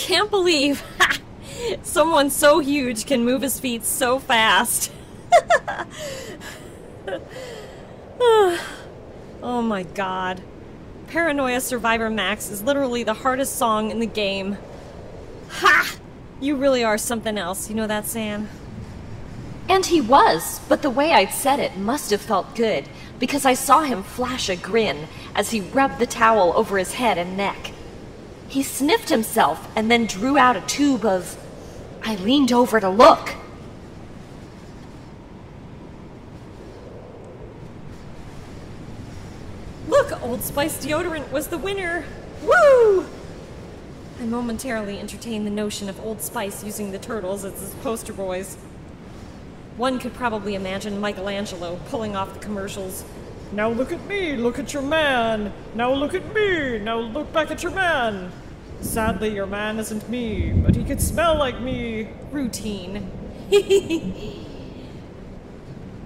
can't believe someone so huge can move his feet so fast. Oh my god. Paranoia Survivor Max is literally the hardest song in the game. Ha! You really are something else, you know that, Sam? And he was, but the way I'd said it must have felt good, because I saw him flash a grin as he rubbed the towel over his head and neck. He sniffed himself and then drew out a tube of... I leaned over to look. Look, Old Spice deodorant was the winner! Woo! I momentarily entertained the notion of Old Spice using the turtles as his poster boys. One could probably imagine Michelangelo pulling off the commercials. Now look at me, look at your man! Now look at me, now look back at your man! Sadly, your man isn't me, but he could smell like me. Routine.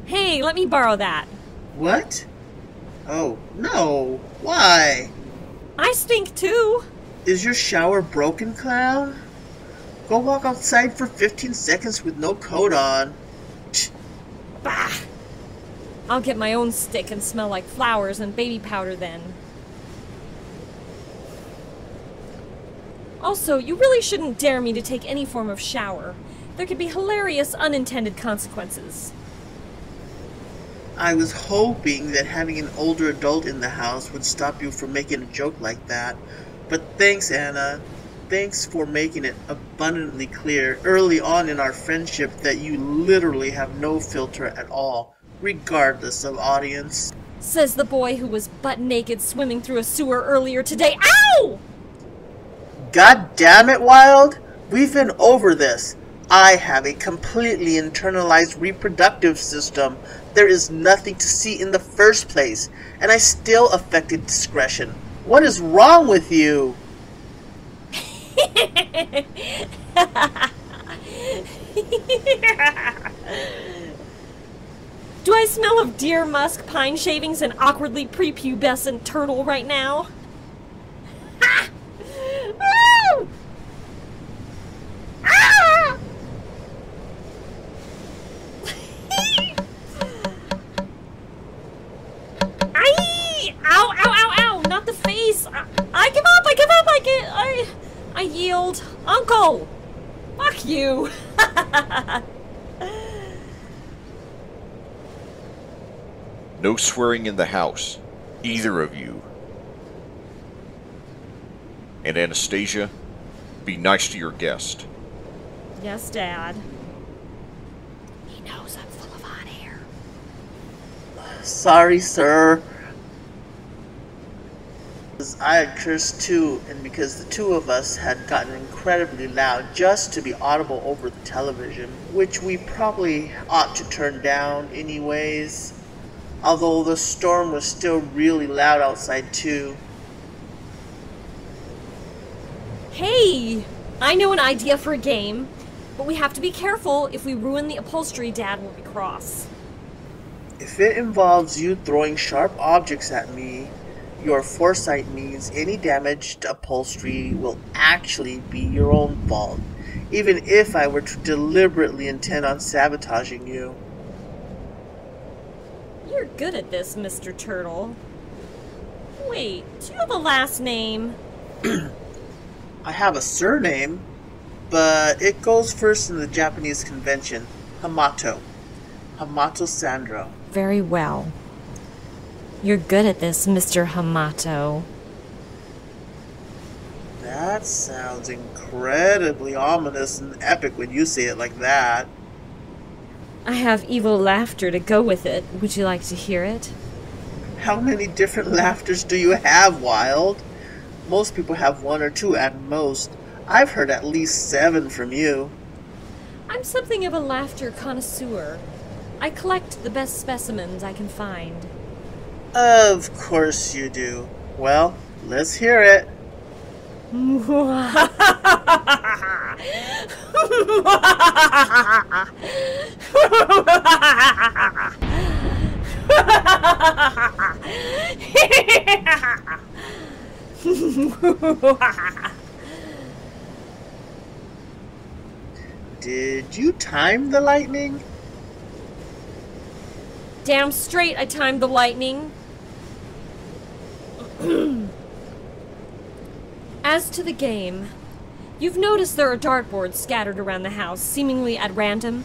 Hey, let me borrow that. What? Oh, no. Why? I stink too. Is your shower broken, clown? Go walk outside for 15 seconds with no coat on. Bah! I'll get my own stick and smell like flowers and baby powder then. Also, you really shouldn't dare me to take any form of shower. There could be hilarious unintended consequences. I was hoping that having an older adult in the house would stop you from making a joke like that. But thanks, Anna. Thanks for making it abundantly clear early on in our friendship that you literally have no filter at all, regardless of audience. Says the boy who was butt naked swimming through a sewer earlier today. Ow! God damn it, Wild! We've been over this. I have a completely internalized reproductive system. There is nothing to see in the first place, and I still affected discretion. What is wrong with you? Do I smell of deer musk, pine shavings, and awkwardly prepubescent turtle right now? Ha! Woo! Ah! Aye! Ow, ow, ow, ow! Not the face! I give up! I give up! I yield. Uncle! Fuck you! No swearing in the house. Either of you. And Anastasia, be nice to your guest. Yes, Dad. He knows I'm full of hot air. Sorry, sir. I had cursed too, and because the two of us had gotten incredibly loud just to be audible over the television, which we probably ought to turn down anyways. Although the storm was still really loud outside too. Hey! I know an idea for a game, but we have to be careful. If we ruin the upholstery, Dad will be cross. If it involves you throwing sharp objects at me, your foresight means any damage to upholstery will actually be your own fault, even if I were to deliberately intend on sabotaging you. You're good at this, Mr. Turtle. Wait, do you have a last name? I have a surname, but it goes first in the Japanese convention. Hamato. Hamato Sandro. Very well. You're good at this, Mr. Hamato. That sounds incredibly ominous and epic when you say it like that. I have evil laughter to go with it. Would you like to hear it? How many different laughters do you have, Wild? Most people have one or two at most. I've heard at least 7 from you. I'm something of a laughter connoisseur. I collect the best specimens I can find. Of course you do. Well, let's hear it. Did you time the lightning? Damn straight I timed the lightning. As to the game, you've noticed there are dartboards scattered around the house, seemingly at random.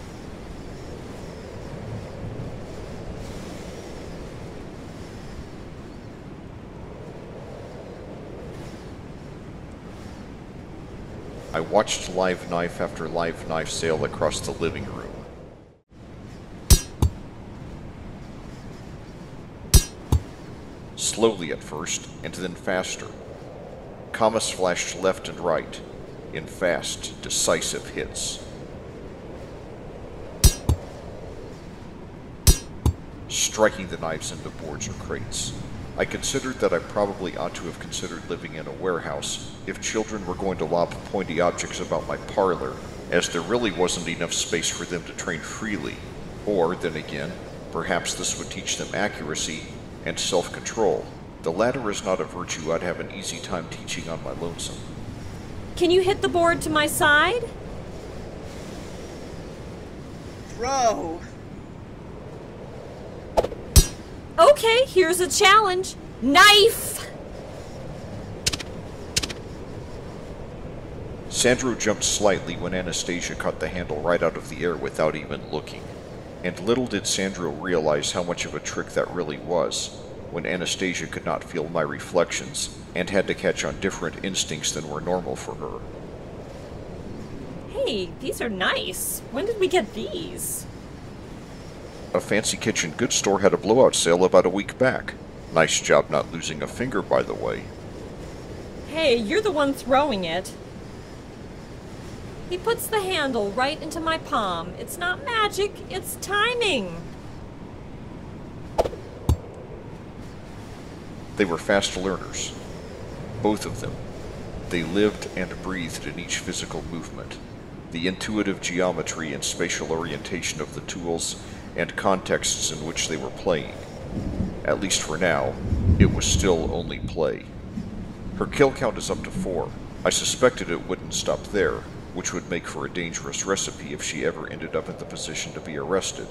I watched live knife after live knife sail across the living room. Slowly at first, and then faster. Commas flashed left and right, in fast, decisive hits. Striking the knives into boards or crates. I considered that I probably ought to have considered living in a warehouse if children were going to lob pointy objects about my parlor, as there really wasn't enough space for them to train freely. Or, then again, perhaps this would teach them accuracy and self-control. The latter is not a virtue I'd have an easy time teaching on my lonesome. Can you hit the board to my side? Bro! Okay, here's a challenge. Knife! Sandro jumped slightly when Anastasia caught the handle right out of the air without even looking. And little did Sandro realize how much of a trick that really was, when Anastasia could not feel my reflections and had to catch on different instincts than were normal for her. Hey, these are nice. When did we get these? A fancy kitchen goods store had a blowout sale about a week back. Nice job not losing a finger, by the way. Hey, you're the one throwing it. He puts the handle right into my palm. It's not magic, it's timing. They were fast learners. Both of them. They lived and breathed in each physical movement. The intuitive geometry and spatial orientation of the tools and contexts in which they were playing. At least for now, it was still only play. Her kill count is up to 4. I suspected it wouldn't stop there, which would make for a dangerous recipe if she ever ended up in the position to be arrested.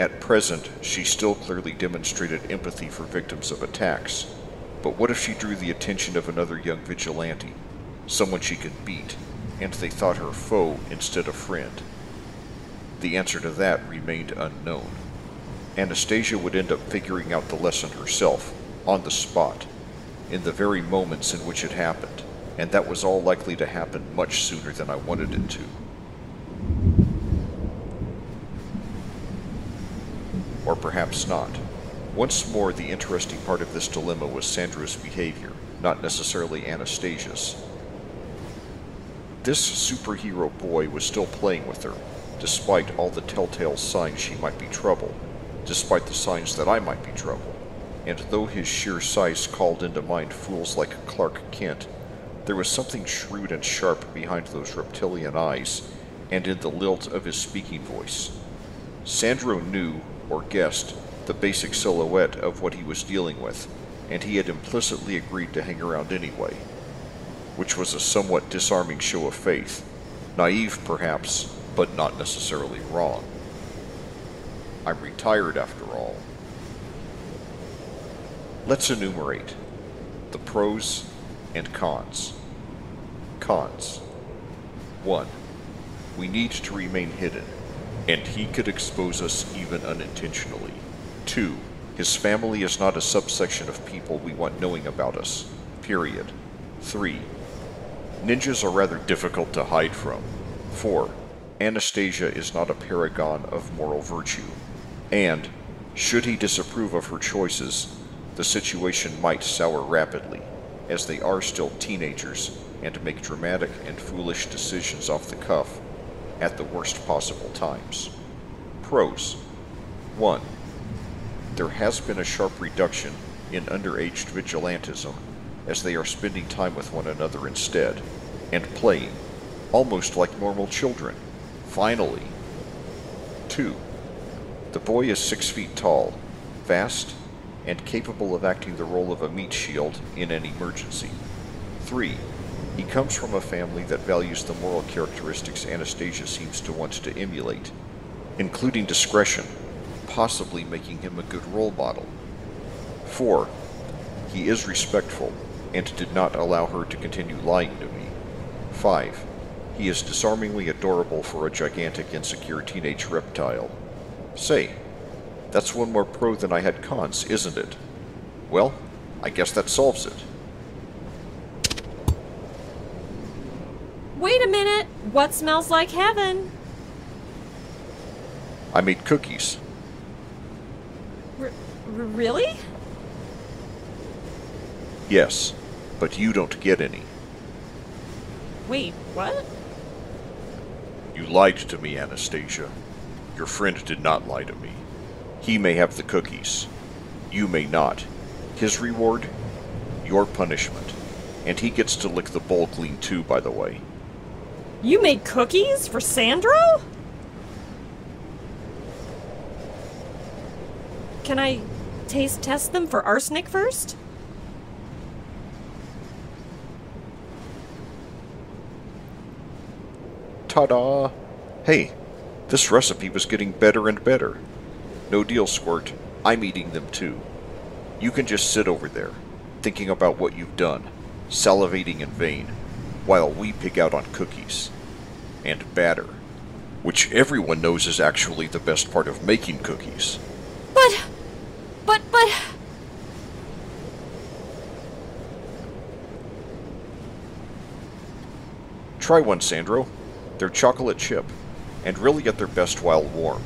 At present, she still clearly demonstrated empathy for victims of attacks. But what if she drew the attention of another young vigilante, someone she could beat, and they thought her foe instead of friend? The answer to that remained unknown. Anastasia would end up figuring out the lesson herself, on the spot, in the very moments in which it happened, and that was all likely to happen much sooner than I wanted it to. Or perhaps not. Once more, the interesting part of this dilemma was Sandro's behavior, not necessarily Anastasia's. This superhero boy was still playing with her, despite all the telltale signs she might be trouble, despite the signs that I might be trouble. And though his sheer size called into mind fools like Clark Kent, there was something shrewd and sharp behind those reptilian eyes, and in the lilt of his speaking voice. Sandro knew, or guessed, the basic silhouette of what he was dealing with, and he had implicitly agreed to hang around anyway, which was a somewhat disarming show of faith. Naive, perhaps, but not necessarily wrong. I'm retired, after all. Let's enumerate the pros and cons. Cons. 1. We need to remain hidden, and he could expose us even unintentionally. 2. His family is not a subsection of people we want knowing about us. Period. 3. Ninjas are rather difficult to hide from. 4. Anastasia is not a paragon of moral virtue. And, should he disapprove of her choices, the situation might sour rapidly, as they are still teenagers and make dramatic and foolish decisions off the cuff at the worst possible times. Pros. 1. There has been a sharp reduction in underaged vigilantism, as they are spending time with one another instead, and playing, almost like normal children. Finally. 2. The boy is 6 feet tall, fast, and capable of acting the role of a meat shield in an emergency. 3. He comes from a family that values the moral characteristics Anastasia seems to want to emulate, including discretion, possibly making him a good role model. 4. He is respectful and did not allow her to continue lying to me. 5. He is disarmingly adorable for a gigantic, insecure teenage reptile. Say, that's one more pro than I had cons, isn't it? Well, I guess that solves it. Wait a minute! What smells like heaven? I made cookies. Really? Yes, but you don't get any. Wait, what? You lied to me, Anastasia. Your friend did not lie to me. He may have the cookies. You may not. His reward? Your punishment. And he gets to lick the bowl clean too, by the way. You made cookies for Sandro? Can I taste test them for arsenic first? Ta-da! Hey, this recipe was getting better and better. No deal, Squirt. I'm eating them too. You can just sit over there, thinking about what you've done, salivating in vain, while we pig out on cookies. And batter. Which everyone knows is actually the best part of making cookies. But... Try one, Sandro. They're chocolate chip, and really at their best while warm.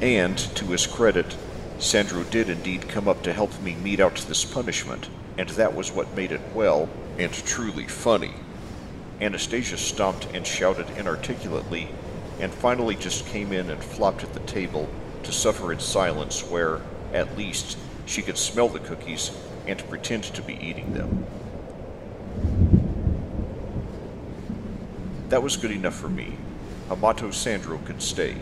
And, to his credit, Sandro did indeed come up to help me mete out this punishment, and that was what made it well, and truly funny. Anastasia stomped and shouted inarticulately, and finally just came in and flopped at the table to suffer in silence where, at least, she could smell the cookies and pretend to be eating them. That was good enough for me. Hamato Sandro could stay.